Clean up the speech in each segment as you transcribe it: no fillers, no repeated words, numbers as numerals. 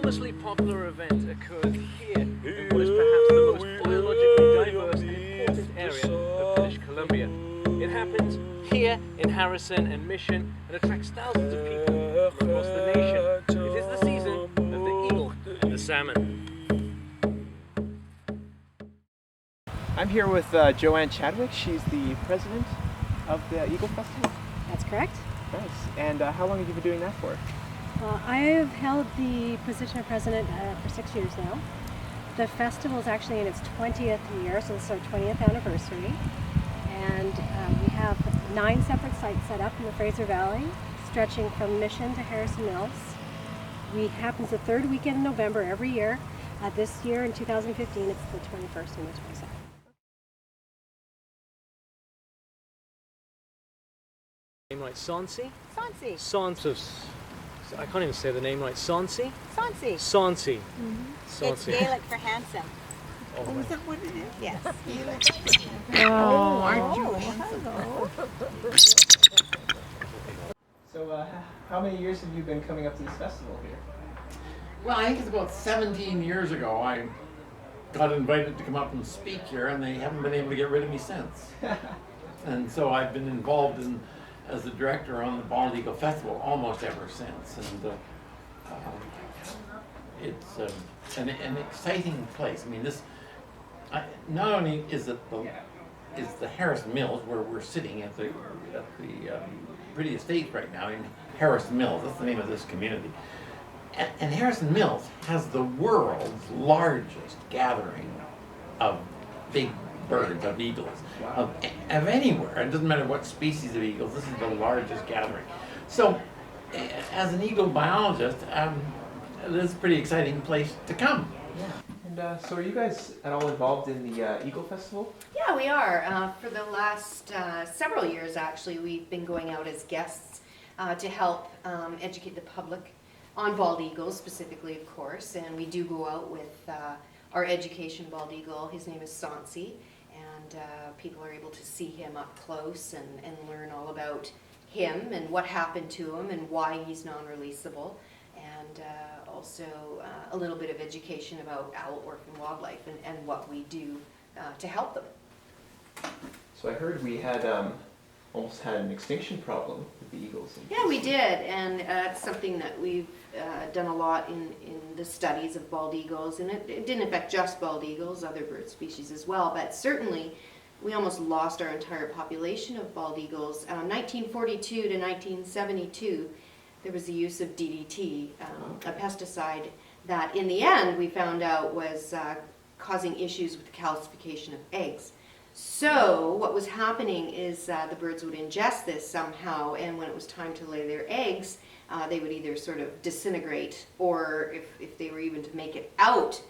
enormously popular event occurs here in what is perhaps the most biologically diverse and important area of British Columbia. It happens here in Harrison and Mission and attracts thousands of people from across the nation. It is the season of the eagle and the salmon. I'm here with Joanne Chadwick. She's the president of the Eagle Festival. That's correct. Nice. And how long have you been doing that for? I have held the position of president for 6 years now. The festival is actually in its 20th year, so this is our 20th anniversary. And we have 9 separate sites set up in the Fraser Valley, stretching from Mission to Harrison Mills. We happens the third weekend in November every year. This year in 2015, it's the 21st and the 22nd. Name right, Sonsi? Sonsi. Sonsi. I can't even say the name right. Sonsi? Sonsi. Sonsi. Mm-hmm. It's Gaelic for handsome. Oh, is that what it is? Yes. Oh, aren't you handsome? So how many years have you been coming up to this festival here? Well, I think it's about 17 years ago I got invited to come up and speak here, and they haven't been able to get rid of me since. And so I've been involved as the director on the Bald Eagle Festival almost ever since. And it's an exciting place. I mean, not only is it the Harrision Mills where we're sitting at the Pretty Estates right now in Harrision Mills. That's the name of this community. And Harrision Mills has the world's largest gathering of big birds, of eagles, of anywhere. It doesn't matter what species of eagles, this is the largest gathering. So, as an eagle biologist, this is a pretty exciting place to come. Yeah. And so are you guys at all involved in the Eagle Festival? Yeah, we are. For the last several years, actually, we've been going out as guests to help educate the public on bald eagles, specifically, of course. And we do go out with our education bald eagle. His name is Sonsi. And people are able to see him up close and learn all about him and what happened to him and why he's non-releasable. And also a little bit of education about owl orphan wildlife and what we do to help them. So I heard we had almost had an extinction problem with the eagles. Yeah, we did, and it's something that we've done a lot in the studies of bald eagles, and it didn't affect just bald eagles, other bird species as well, but certainly we almost lost our entire population of bald eagles. 1942 to 1972, there was the use of DDT, a pesticide that in the end we found out was causing issues with the calcification of eggs. So what was happening is the birds would ingest this somehow, and when it was time to lay their eggs, they would either sort of disintegrate, or if they were even to make it out,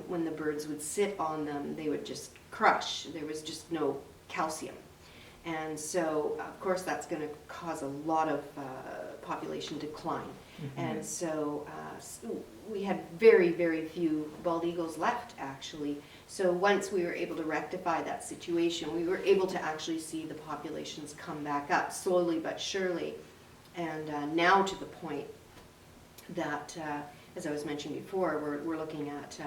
when the birds would sit on them, they would just crush. There was just no calcium. And so, of course, that's going to cause a lot of population decline. Mm-hmm. And so we had very, very few bald eagles left, actually. So once we were able to rectify that situation, we were able to actually see the populations come back up slowly but surely. And now to the point that, as I was mentioning before, we're looking at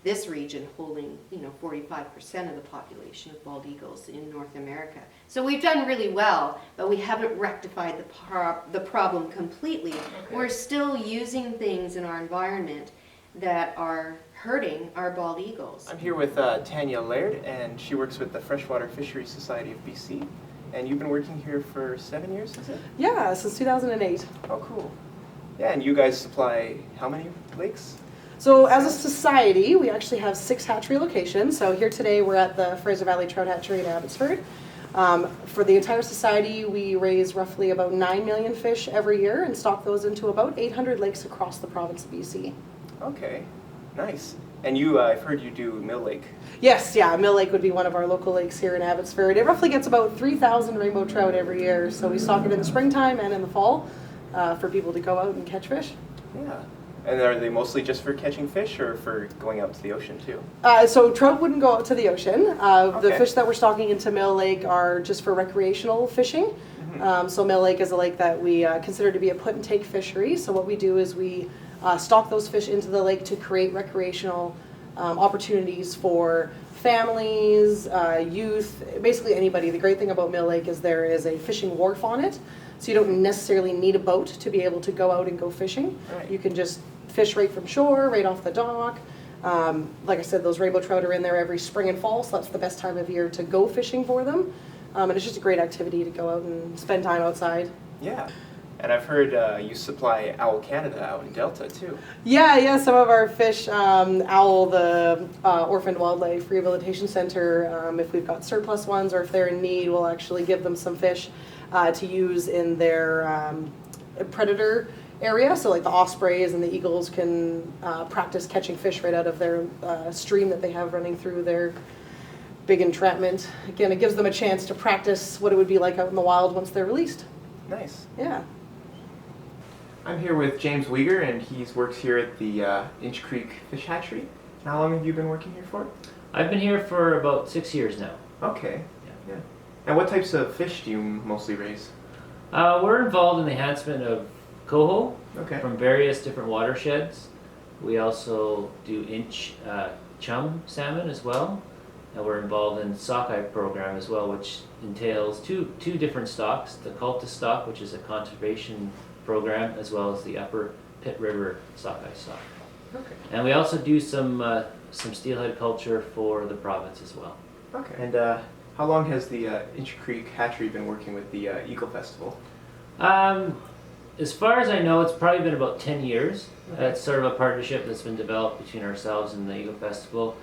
this region holding, 45% of the population of bald eagles in North America. So we've done really well, but we haven't rectified the problem completely. Okay. We're still using things in our environment that are hurting our bald eagles. I'm here with Tanya Laird, and she works with the Freshwater Fisheries Society of BC. And you've been working here for 7 years, is it? Yeah, since 2008. Oh, cool. Yeah, and you guys supply how many lakes? So as a society, we actually have 6 hatchery locations. So here today we're at the Fraser Valley Trout Hatchery in Abbotsford. For the entire society, we raise roughly about 9 million fish every year and stock those into about 800 lakes across the province of BC. Okay, nice. And you, I've heard you do Mill Lake. Yes, yeah, Mill Lake would be one of our local lakes here in Abbotsford. It roughly gets about 3,000 rainbow trout every year. So we stock it in the springtime and in the fall for people to go out and catch fish. Yeah. And are they mostly just for catching fish or for going out to the ocean too? So trout wouldn't go out to the ocean. Okay. The fish that we're stocking into Mill Lake are just for recreational fishing. Mm-hmm. So Mill Lake is a lake that we consider to be a put and take fishery. So what we do is we stock those fish into the lake to create recreational opportunities for families, youth, basically anybody. The great thing about Mill Lake is there is a fishing wharf on it, so you don't necessarily need a boat to be able to go out and go fishing. Right. You can just fish right from shore, right off the dock. Like I said, those rainbow trout are in there every spring and fall, so that's the best time of year to go fishing for them. And it's just a great activity to go out and spend time outside. Yeah. And I've heard you supply Owl Canada out in Delta too. Yeah, some of our fish, Owl, the Orphaned Wildlife Rehabilitation Center, if we've got surplus ones or if they're in need, we'll actually give them some fish to use in their predator area. So like the ospreys and the eagles can practice catching fish right out of their stream that they have running through their big entrapment. Again, it gives them a chance to practice what it would be like out in the wild once they're released. Nice. Yeah. I'm here with James Weger, and he works here at the Inch Creek Fish Hatchery. How long have you been working here for? I've been here for about 6 years now. Okay. Yeah. And what types of fish do you mostly raise? We're involved in the enhancement of coho Okay. from various different watersheds. We also do inch chum salmon as well. And we're involved in sockeye program as well, which entails two different stocks, the cultus stock, which is a conservation program, as well as the upper Pitt River sockeye stock. Okay. And we also do some steelhead culture for the province as well. Okay. And how long has the Inch Creek Hatchery been working with the Eagle Festival? As far as I know, it's probably been about 10 years. Okay. It's sort of a partnership that's been developed between ourselves and the Eagle Festival.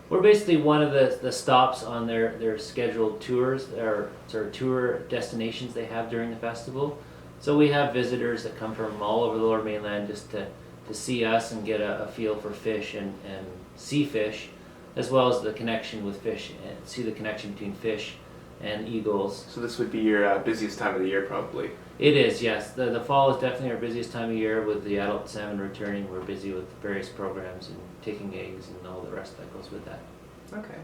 We're basically one of the stops on their scheduled tours, or sort of tour destinations they have during the festival. So we have visitors that come from all over the Lower Mainland just to see us and get a feel for fish and see fish, as well as the connection with fish, and see the connection between fish and eagles. So this would be your busiest time of the year, probably. It is, yes. The fall is definitely our busiest time of year with the adult salmon returning. We're busy with various programs and taking eggs and all the rest that goes with that. Okay.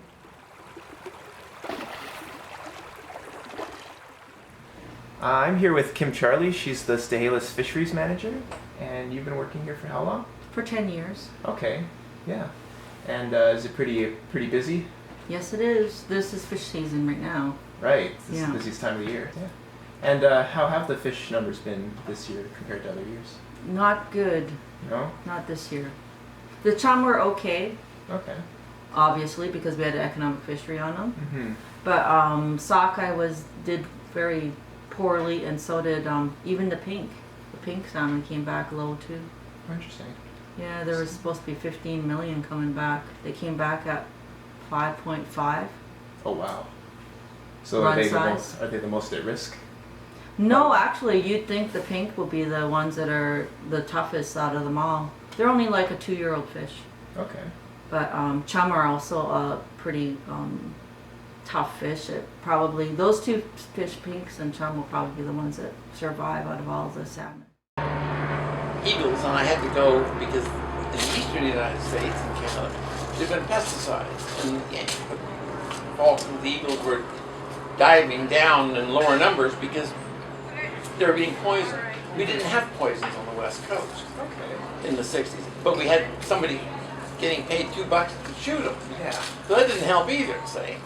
I'm here with Kim Charlie. She's the Stehalis Fisheries Manager, and you've been working here for how long? For 10 years. Okay, yeah. And is it pretty busy? Yes, it is. This is fish season right now. Right, this is Yeah. the busiest time of the year. Yeah. And how have the fish numbers been this year compared to other years? Not good. No? Not this year. The chum were okay, Okay. obviously, because we had an economic fishery on them. Mm-hmm. But sockeye did very poorly, and so did even the pink. The pink salmon came back low too. Interesting. Yeah, there was supposed to be 15 million coming back. They came back at 5.5. Oh wow. So Run are they size. are they the most at risk? No, actually, you'd think the pink will be the ones that are the toughest out of them all. They're only like a 2-year-old fish. Okay. But chum are also a pretty tough fish. Probably those two fish, pinks and chum, will probably be the ones that survive out of all the salmon. Eagles, and I had to go because in the eastern United States and Canada, there's been pesticides, and the eagles were diving down in lower numbers because they're being poisoned. We didn't have poisons on the West Coast in the 60s, but we had somebody getting paid $2 to shoot them. Yeah. So that didn't help either, say.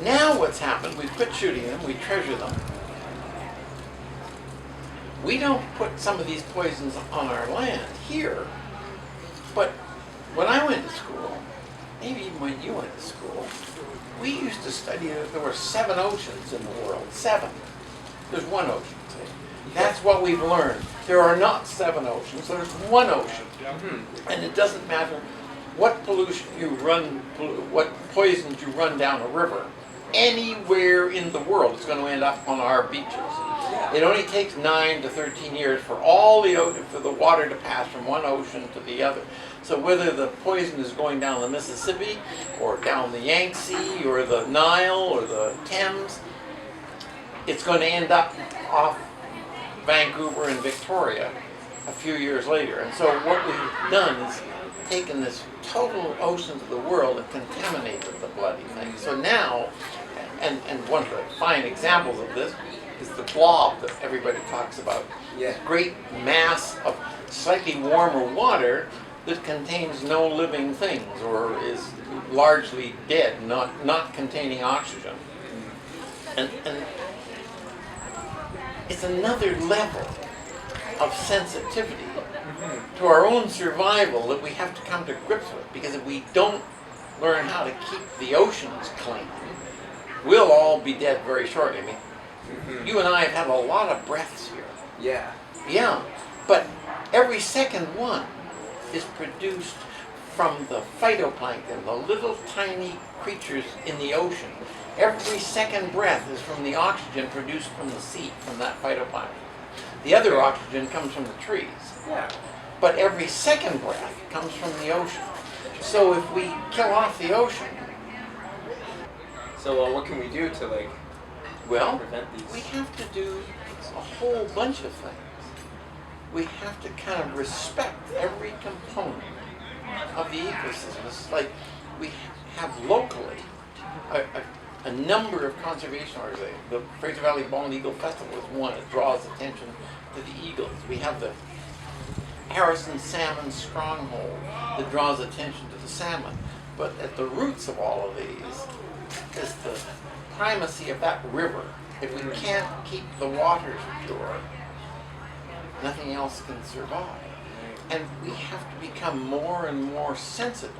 Now what's happened, we quit shooting them, we treasure them. We don't put some of these poisons on our land here, but when I went to school, maybe even when you went to school, we used to study that there were 7 oceans in the world. 7. There's 1 ocean. That's what we've learned. There are not 7 oceans, there's 1 ocean. Mm-hmm. And it doesn't matter what pollution you run, what poisons you run down a river. Anywhere in the world is going to end up on our beaches. It only takes 9 to 13 years for for the water to pass from one ocean to the other. So whether the poison is going down the Mississippi, or down the Yangtze, or the Nile, or the Thames, it's going to end up off Vancouver and Victoria a few years later. And so what we've done is taken this total oceans of the world and contaminated the bloody thing. So now, and one of the fine examples of this is the blob that everybody talks about. Yeah. This great mass of slightly warmer water that contains no living things or is largely dead, not containing oxygen. And it's another level of sensitivity to our own survival that we have to come to grips with, because if we don't learn how to keep the oceans clean, we'll all be dead very shortly. I mean, you and I have had a lot of breaths here. Yeah. Yeah, but every second one is produced from the phytoplankton, the little tiny creatures in the ocean. Every second breath is from the oxygen produced from the sea, from that phytoplankton. The other oxygen comes from the trees. Yeah. But every second breath comes from the ocean. So if we kill off the ocean, So what can we do to like well, prevent these? we have to do a whole bunch of things. We have to kind of respect every component of the ecosystem. It's like we have locally a number of conservation organizations. The Fraser Valley Bald Eagle Festival is one. It draws attention to the eagles. We have the Harrison Salmon Stronghold that draws attention to the salmon. But at the roots of all of these is the primacy of that river. If we can't keep the waters pure, nothing else can survive. And we have to become more and more sensitive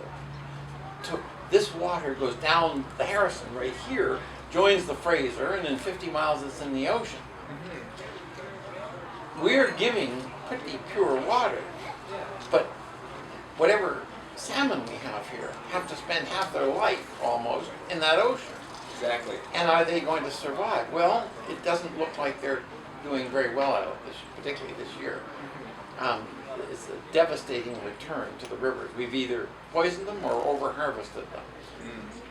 to this water goes down the Harrison right here, joins the Fraser, and in 50 miles it's in the ocean. We're giving pretty pure water, but whatever salmon we have here have to spend half their life almost in that ocean. Exactly. And are they going to survive? Well, it doesn't look like they're doing very well at it, particularly this year. It's a devastating return to the rivers. We've either poisoned them or over-harvested them.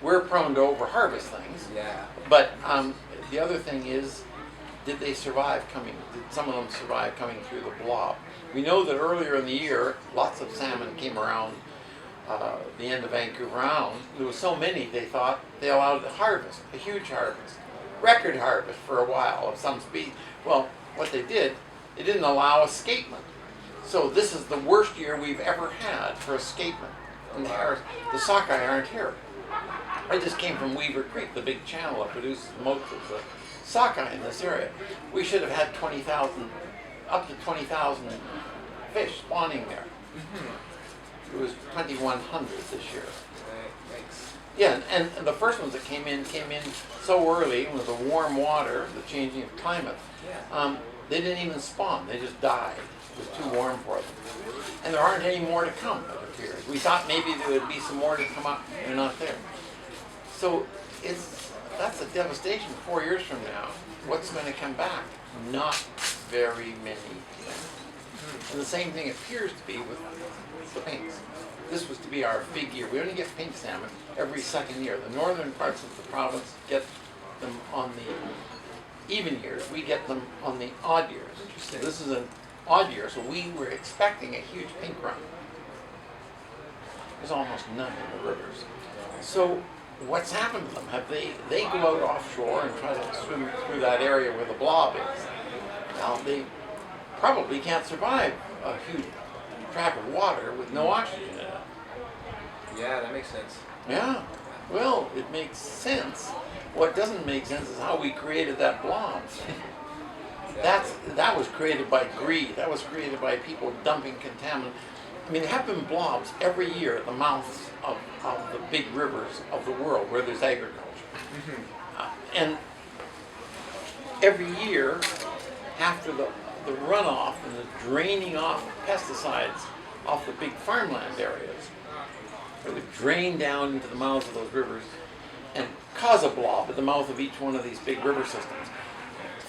We're prone to over-harvest things. Yeah. But the other thing is, did they survive coming? Did some of them survive coming through the blob? We know that earlier in the year, lots of salmon came around the end of Vancouver Island. There were so many, they thought they allowed a harvest, a huge harvest, record harvest for a while of some species. Well, what they did, they didn't allow escapement. So this is the worst year we've ever had for escapement. And the sockeye aren't here. I just came from Weaver Creek, the big channel that produces most of the sockeye in this area. We should have had 20,000, up to 20,000 fish spawning there. It was 2,100 this year. Thanks. Yeah, and the first ones that came in so early with the warm water, the changing of climate. They didn't even spawn, they just died. It was too warm for them. And there aren't any more to come, it appears. We thought maybe there would be some more to come up, they're not there. So that's a devastation 4 years from now. What's going to come back? Not very many things. And the same thing appears to be with the pinks. This was to be our big year. We only get pink salmon every second year. The northern parts of the province get them on the even years. We get them on the odd years. Interesting. This is an odd year, so we were expecting a huge pink run. There's almost none in the rivers. So what's happened to them? Have they go out offshore and try to swim through that area where the blob is? Well, they probably can't survive a huge track of water with no oxygen in it. Yeah, that makes sense. Yeah, well, it makes sense. What doesn't make sense is how we created that blob. That was created by greed. That was created by people dumping contaminant. I mean, there have been blobs every year at the mouths of the big rivers of the world where there's agriculture. And every year, after the runoff and the draining off of pesticides off the big farmland areas, it would drain down into the mouths of those rivers and cause a blob at the mouth of each one of these big river systems.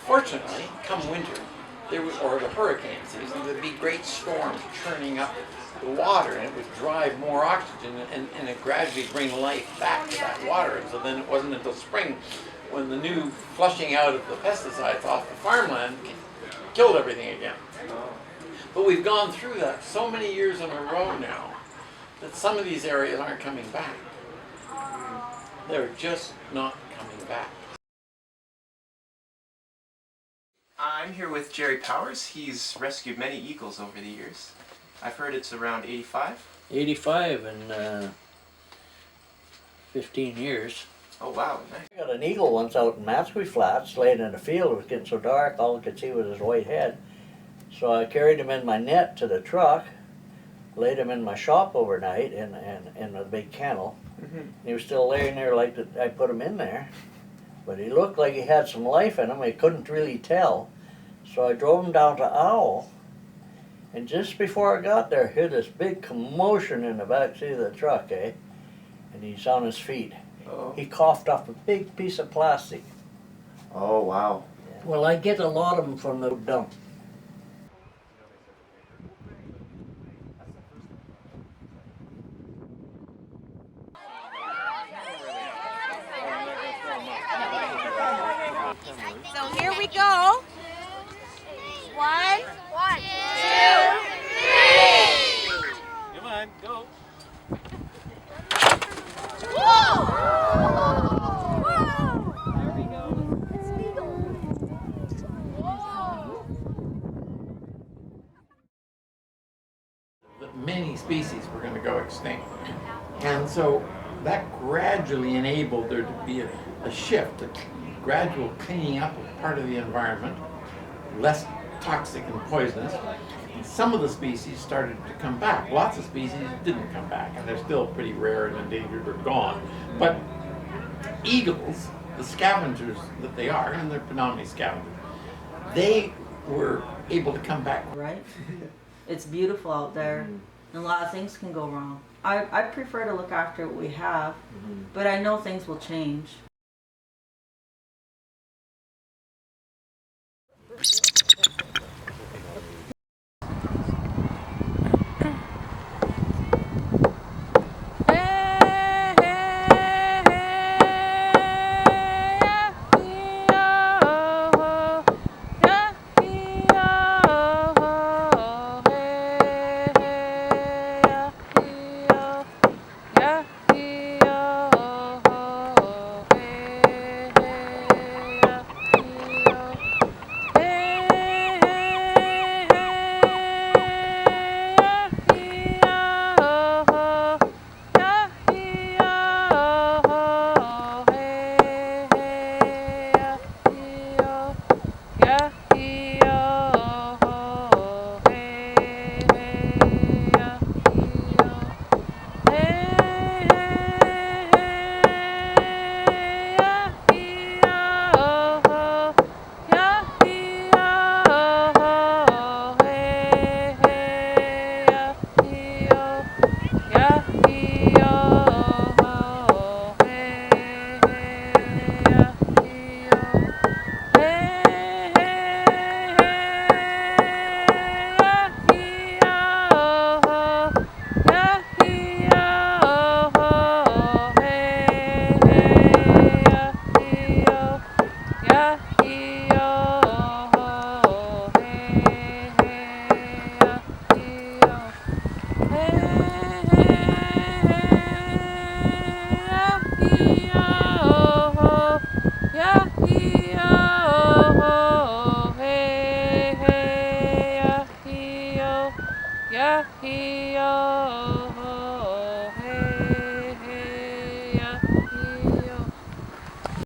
Fortunately, come winter, or the hurricane season, there'd be great storms churning up the water, and it would drive more oxygen, and it gradually bring life back to that water. And so then it wasn't until spring when the new flushing out of the pesticides off the farmland killed everything again. But we've gone through that so many years in a row now that some of these areas aren't coming back. They're just not coming back. I'm here with Jerry Powers. He's rescued many eagles over the years. I've heard it's around 85. 85 in 15 years. Oh wow, nice. I got an eagle once out in Matsui Flats, laying in the field. It was getting so dark, all I could see was his white head. So I carried him in my net to the truck, laid him in my shop overnight in a big kennel. He was still laying there like I put him in there. But he looked like he had some life in him. I couldn't really tell. So I drove him down to Owl. And just before I got there, I heard this big commotion in the back seat of the truck, eh? And he's on his feet. Oh. He coughed up a big piece of plastic. Oh wow. Well, I get a lot of them from the dump. So here we go. One, two, three. Come on, go. There we go. It's legal. Many species were going to go extinct. And so that gradually enabled there to be a shift, a gradual cleaning up of part of the environment, less toxic and poisonous. And some of the species started to come back. Lots of species didn't come back, and they're still pretty rare and endangered or gone. But eagles, the scavengers that they are, and they're predominantly scavengers, they were able to come back. Right? It's beautiful out there, and a lot of things can go wrong. I prefer to look after what we have, but I know things will change.